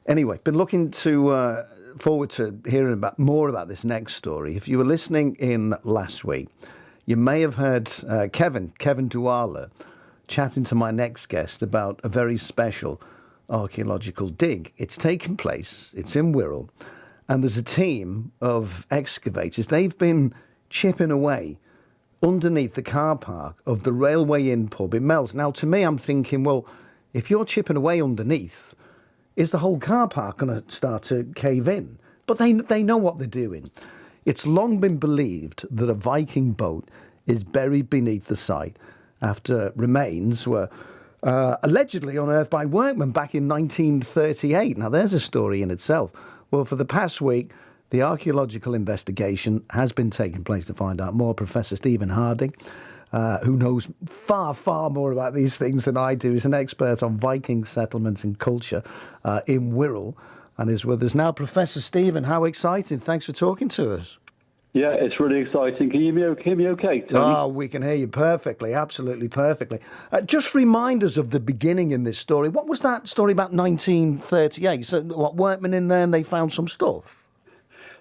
Anyway, been looking to forward to hearing more about this next story. If you were listening in last week, you may have heard Kevin Douala, chatting to my next guest about a very special archaeological dig. It's taken place, it's in Wirral, and there's a team of excavators. They've been chipping away underneath the car park of the Railway Inn pub in Meols. Now, to me, I'm thinking, well, if you're chipping away underneath, is the whole car park going to start to cave in? But they know what they're doing. It's long been believed that a Viking boat is buried beneath the site after remains were allegedly unearthed by workmen back in 1938. Now, there's a story in itself. Well, for the past week, the archaeological investigation has been taking place to find out more. Professor Steve Harding, who knows far, far more about these things than I do, is an expert on Viking settlements and culture in Wirral, and is with us now. Professor Stephen, how exciting. Thanks for talking to us. Yeah, it's really exciting. Can you hear me okay, Tony? Oh, we can hear you perfectly, absolutely perfectly. Just remind us of the beginning in this story. What was that story about 1938? So, what, workmen in there and they found some stuff?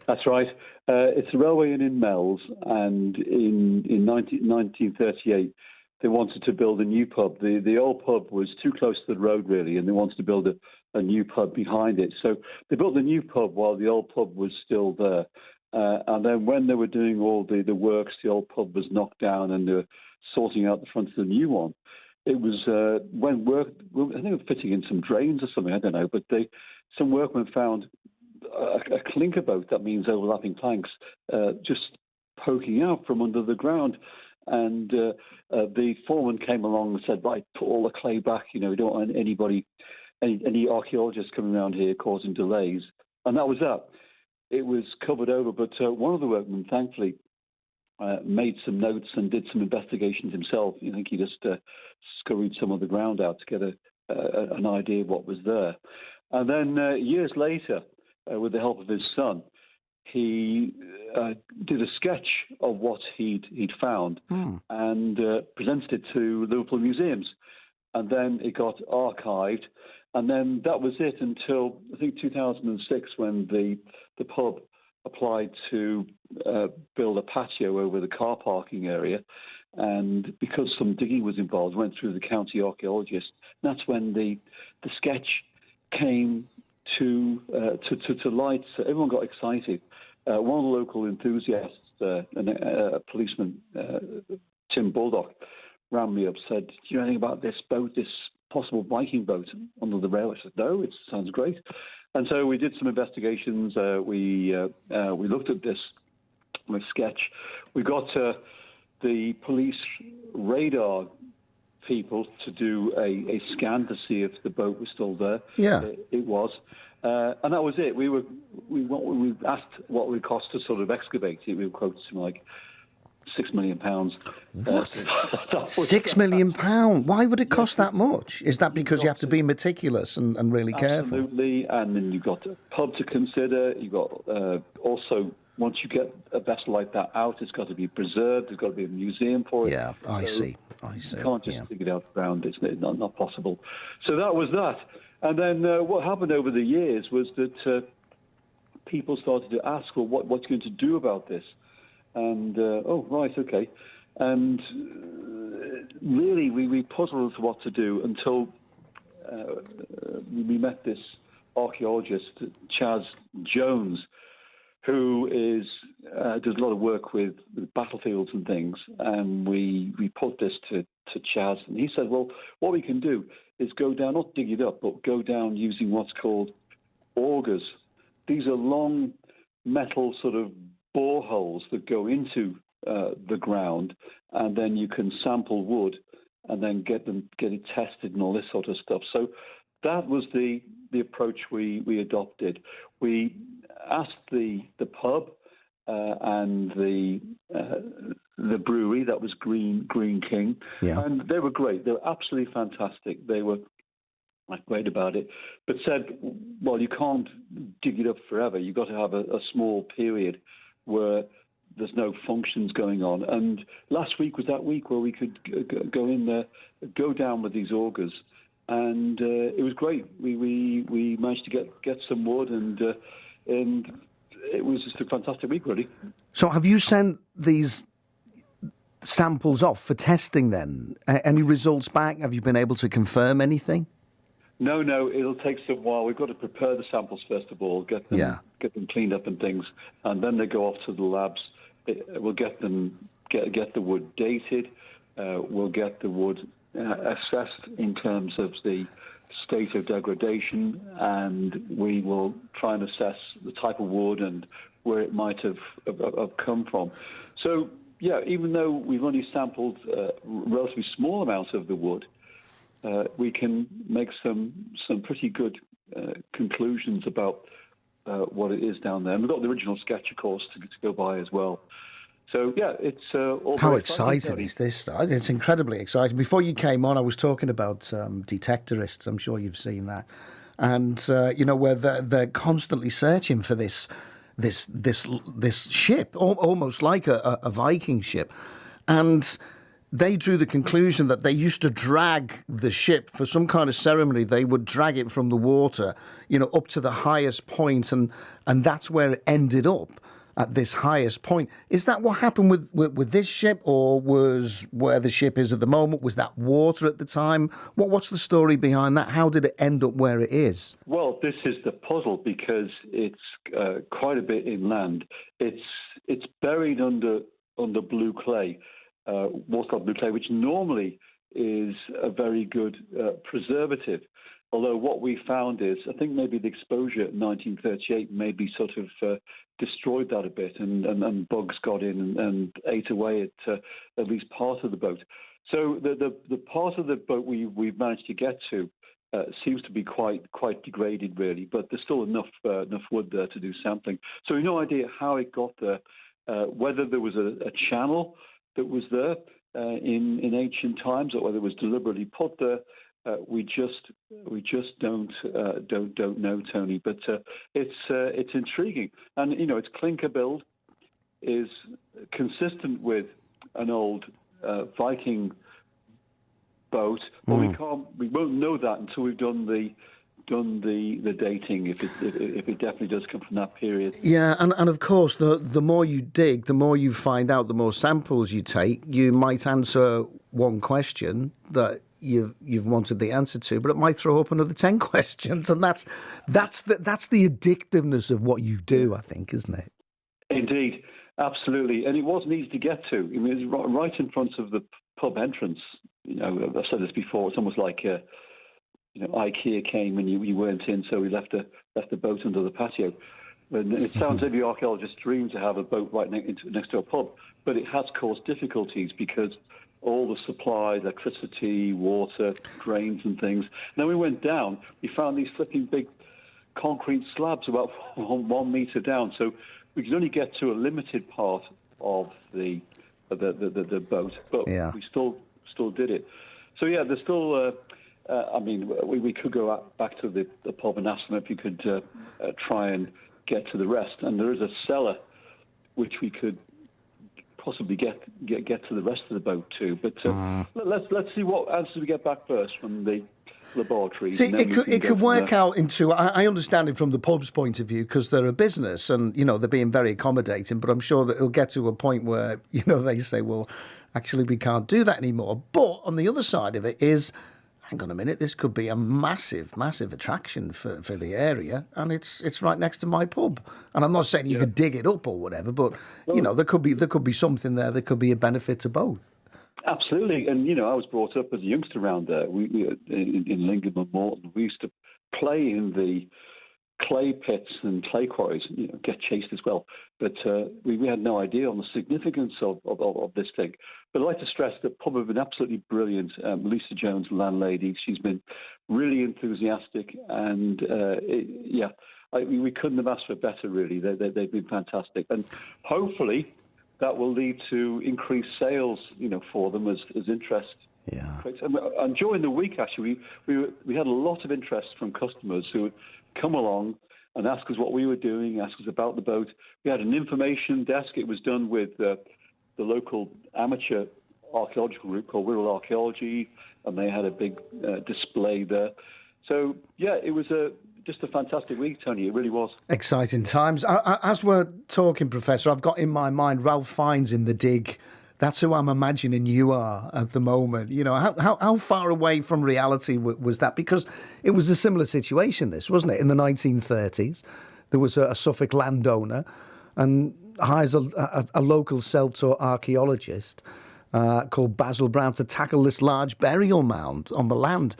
That's right. It's a Railway Inn in Meols, and in 1938, they wanted to build a new pub. The old pub was too close to the road, really, and they wanted to build a new pub behind it. So they built the new pub while the old pub was still there. And then when they were doing all the works, the old pub was knocked down and they were sorting out the front of the new one. It was when work, I think they were fitting in some drains or something, I don't know, but some workmen found a clinker boat, that means overlapping planks, just poking out from under the ground. And the foreman came along and said, right, put all the clay back, we don't want any archaeologists coming around here causing delays. And that was that. It was covered over, but one of the workmen, thankfully, made some notes and did some investigations himself. I think he just scurried some of the ground out to get an idea of what was there. And then years later, with the help of his son, he did a sketch of what he'd found and presented it to Liverpool museums. And then it got archived. And then that was it until, I think, 2006, when the pub applied to build a patio over the car parking area. And because some digging was involved, went through the county archaeologist. And that's when the sketch came to light. So everyone got excited. One of the local enthusiasts, a policeman, Tim Baldock, ran me up, said, do you know anything about this boat, this possible Viking boat under the rail? I said, no, it sounds great. And so we did some investigations. We looked at this sketch. We got the police radar people to do a scan to see if the boat was still there. Yeah, it was, and that was it. We asked what it would cost to sort of excavate it. We quoted something like £6 million. What? £6 million? Why would it cost that much? Is that because you have to be meticulous and really careful? Absolutely, and then you've got a pub to consider. You've got also, once you get a vessel like that out, it's got to be preserved. There's got to be a museum for it. Yeah, I see. You can't just dig it out of the ground. It's not possible. So that was that. And then what happened over the years was that people started to ask, well, what's going to do about this? And, oh, right, okay. And really, we puzzled as to what to do until we met this archaeologist, Chaz Jones, who does a lot of work with battlefields and things. And we put this to Chaz, and he said, well, what we can do is go down, not dig it up, but go down using what's called augers. These are long metal sort of boreholes that go into the ground, and then you can sample wood and then get it tested and all this sort of stuff. So that was the approach we adopted. We asked the pub and the brewery, that was Green King, and they were great. They were absolutely fantastic. They were great about it, but said, well, you can't dig it up forever. You've got to have a small period where there's no functions going on. And last week was that week where we could go in there, go down with these augers and it was great. We managed to get some wood, and it was just a fantastic week, really. So have you sent these samples off for testing then? Any results back? Have you been able to confirm anything? No, it'll take some while. We've got to prepare the samples first of all, get them cleaned up and things, and then they go off to the labs. We'll get the wood dated. We'll get the wood assessed in terms of the state of degradation, and we will try and assess the type of wood and where it might have come from. So, yeah, even though we've only sampled a relatively small amount of the wood, we can make some pretty good conclusions about what it is down there. And we've got the original sketch, of course, to go by as well. So, yeah, it's all How very exciting is this? It's incredibly exciting. Before you came on, I was talking about detectorists. I'm sure you've seen that. And, where they're constantly searching for this ship, almost like a Viking ship. And they drew the conclusion that they used to drag the ship for some kind of ceremony. They would drag it from the water, up to the highest point, and that's where it ended up, at this highest point. Is that what happened with this ship, or was where the ship is at the moment? Was that water at the time? What's the story behind that? How did it end up where it is? Well, this is the puzzle, because it's quite a bit inland. It's buried under blue clay, water blue clay, which normally is a very good preservative. Although what we found is, I think maybe the exposure in 1938 maybe sort of destroyed that a bit, and bugs got in and ate away at least part of the boat. So the part of the boat we've managed to get to seems to be quite degraded, really. But there's still enough wood there to do sampling. So we've no idea how it got there, whether there was a channel that was there in ancient times, or whether it was deliberately put there. We just don't know, Tony. But it's intriguing, and its clinker build is consistent with an old Viking boat. But we won't know that until we've done the dating, if it definitely does come from that period. Yeah, and of course, the more you dig, the more you find out, the more samples you take. You might answer one question that you've wanted the answer to, but it might throw up another 10 questions, and that's the addictiveness of what you do, I think, isn't it? Indeed, absolutely, and it wasn't easy to get to. I mean, it was right in front of the pub entrance. I've said this before. It's almost like IKEA came and you weren't in, so we left the boat under the patio. And it sounds every archaeologist's dream to have a boat right next to a pub, but it has caused difficulties because all the supplies, electricity, water, drains and things. Then we went down, we found these flipping big concrete slabs about 1 metre down, so we could only get to a limited part of the boat, but we still did it. So yeah, there's still... we could go back to the pub and ask them if you could try and get to the rest. And there is a cellar which we could possibly get to the rest of the boat too. But let's see what answers we get back first from the laboratory. See, it could work out into. I understand it from the pub's point of view because they're a business and they're being very accommodating. But I'm sure that it'll get to a point where they say, well, actually we can't do that anymore. But on the other side of it is, hang on a minute, this could be a massive, massive attraction for the area, and it's right next to my pub. And I'm not saying you could dig it up or whatever, but there could be something there that could be a benefit to both. Absolutely, and I was brought up as a youngster around there. We in Lingham and Morton, we used to play in the clay pits and clay quarries, get chased as well. But we had no idea on the significance of this thing. But I'd like to stress that pub have been absolutely brilliant. Lisa Jones, the landlady, she's been really enthusiastic, and we couldn't have asked for better, really. They've been fantastic, and hopefully that will lead to increased sales, for them as interest. Yeah. And during the week, actually, we had a lot of interest from customers who would come along and ask us what we were doing, ask us about the boat. We had an information desk. It was done with the local amateur archaeological group called Wirral Archaeology, and they had a big display there. So, yeah, it was just a fantastic week, Tony. It really was. Exciting times. As we're talking, Professor, I've got in my mind Ralph Fiennes in The Dig. That's who I'm imagining you are at the moment. You know, how far away from reality was that? Because it was a similar situation, this, wasn't it? In the 1930s, there was a Suffolk landowner and hires a local self-taught archaeologist called Basil Brown to tackle this large burial mound on the land.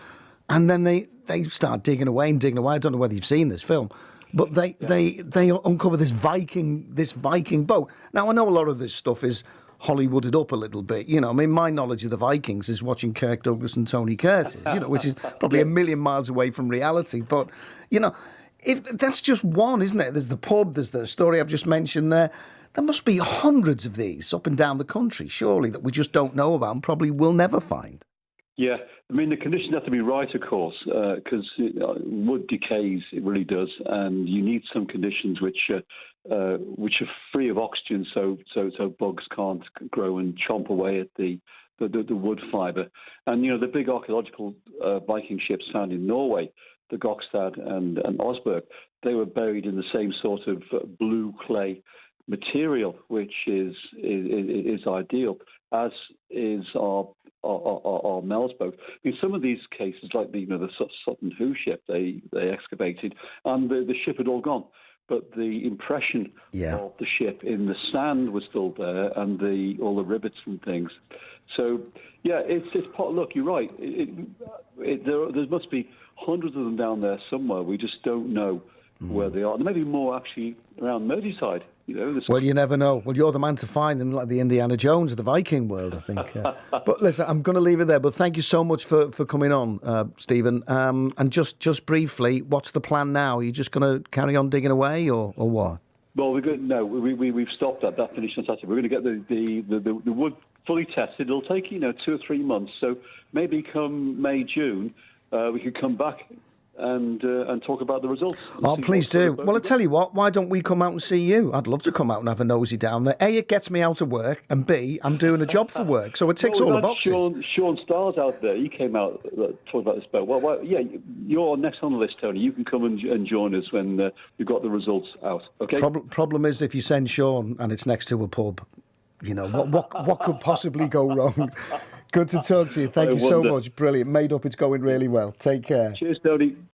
And then they start digging away. I don't know whether you've seen this film, but they uncover this Viking boat. Now, I know a lot of this stuff is Hollywooded up a little bit. You know, I mean, my knowledge of the Vikings is watching Kirk Douglas and Tony Curtis, you know, which is probably a million miles away from reality. But, you know, if that's just one, isn't it? There's the pub, there's the story I've just mentioned there. There must be hundreds of these up and down the country, surely, that we just don't know about and probably will never find. Yeah, I mean, the conditions have to be right, of course, because wood decays, it really does, and you need some conditions which are free of oxygen, so bugs can't grow and chomp away at the wood fibre. And, you know, the big archaeological Viking ships found in Norway, the Gokstad and Osberg, they were buried in the same sort of blue clay material, which is ideal, as is our Meols boat. I mean, some of these cases, like the Sutton Hoo ship, they excavated, and the ship had all gone, but the impression of the ship in the sand was still there, and all the rivets and things. So, yeah, it's part. Look, you're right. There must be hundreds of them down there somewhere. We just don't know where they are. There may be more actually around Merseyside. You know, well, you never know. Well, you're the man to find them, like the Indiana Jones of the Viking world, I think. But listen, I'm going to leave it there. But thank you so much for coming on, Stephen. And just briefly, what's the plan now? Are you just going to carry on digging away, or what? Well, we've stopped that. That finished on Saturday. We're going to get the wood fully tested. It'll take 2 or 3 months. So maybe come May, June, we could come back and talk about the results. Oh, please do. Well, I tell you what, why don't we come out and see you? I'd love to come out and have a nosy down there. A, it gets me out of work, and B, I'm doing a job for work, so it ticks all the boxes. Sean Starr's out there. He came out talking about this boat. Well, yeah, you're next on the list, Tony. You can come and join us when we've got the results out. Okay. Problem is, if you send Sean and it's next to a pub, you know what could possibly go wrong. Good to talk to you. Thank you so much. Brilliant. Made up. It's going really well. Take care. Cheers, Tony.